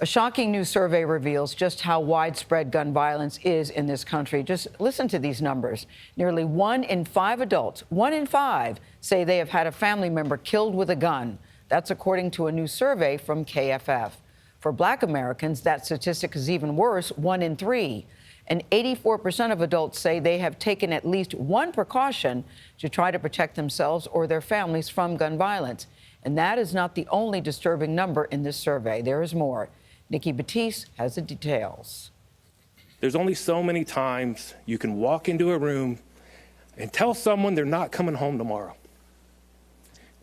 A shocking new survey reveals just how widespread gun violence is in this country. Just listen to these numbers. Nearly 1 in 5 adults, 1 in 5, say they have had a family member killed with a gun. That's according to a new survey from KFF. For Black Americans, that statistic is even worse, 1 in 3. And 84% of adults say they have taken at least one precaution to try to protect themselves or their families from gun violence. And that is not the only disturbing number in this survey. There is more. Nikki Battiste has the details. There's only so many times you can walk into a room and tell someone they're not coming home tomorrow.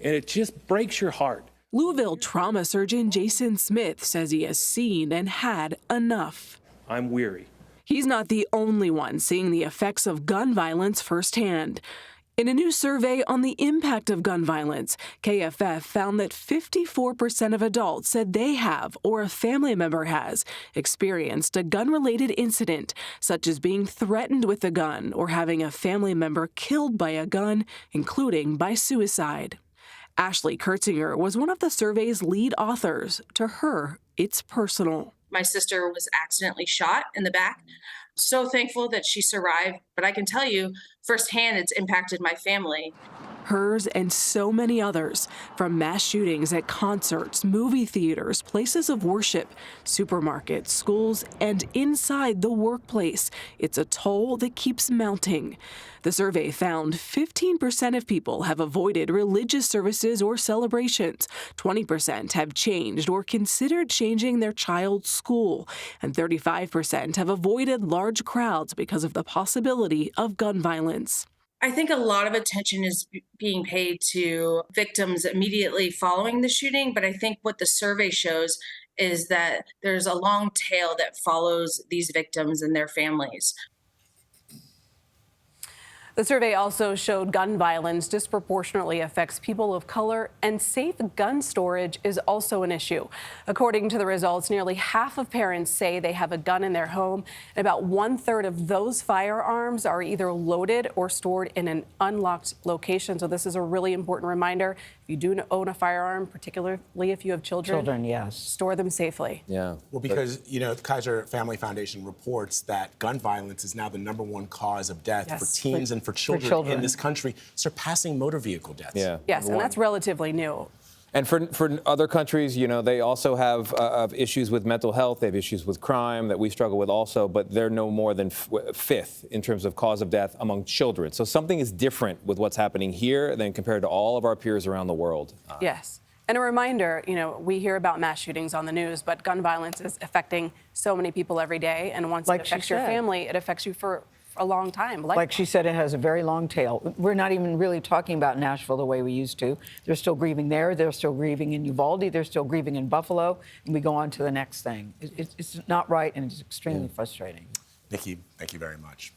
And it just breaks your heart. Louisville trauma surgeon Jason Smith says he has seen and had enough. I'm weary. He's not the only one seeing the effects of gun violence firsthand. In a new survey on the impact of gun violence, KFF found that 54% of adults said they have or a family member has experienced a gun-related incident, such as being threatened with a gun or having a family member killed by a gun, including by suicide. Ashley Kurtzinger was one of the survey's lead authors. To her, it's personal. My sister was accidentally shot in the back. So thankful that she survived, but I can tell you firsthand it's impacted my family. Hers and so many others, from mass shootings at concerts, movie theaters, places of worship, supermarkets, schools, and inside the workplace. It's a toll that keeps mounting. The survey found 15% of people have avoided religious services or celebrations, 20% have changed or considered changing their child's school, and 35% have avoided large crowds because of the possibility of gun violence. I think a lot of attention is being paid to victims immediately following the shooting, but I think what the survey shows is that there's a long tail that follows these victims and their families. The survey also showed gun violence disproportionately affects people of color, and safe gun storage is also an issue. According to the results, nearly half of parents say they have a gun in their home, and about 1/3 of those firearms are either loaded or stored in an unlocked location. So this is a really important reminder. If you do own a firearm, particularly if you have children, yes, store them safely. Yeah. Well, because, the Kaiser Family Foundation reports that gun violence is now the #1 cause of death for teens and for children in this country, surpassing motor vehicle deaths. Yeah. Yes, and that's relatively new. And for other countries, they also have issues with mental health. They have issues with crime that we struggle with also, but they're no more than fifth in terms of cause of death among children. So something is different with what's happening here than compared to all of our peers around the world. Yes. And a reminder, we hear about mass shootings on the news, but gun violence is affecting so many people every day. And once it affects your family, it affects you for a long time. Like she said, it has a very long tail. We're not even really talking about Nashville the way we used to. They're still grieving there. They're still grieving in Uvalde. They're still grieving in Buffalo. And we go on to the next thing. It's not right, and it's extremely frustrating. Nikki, thank you very much.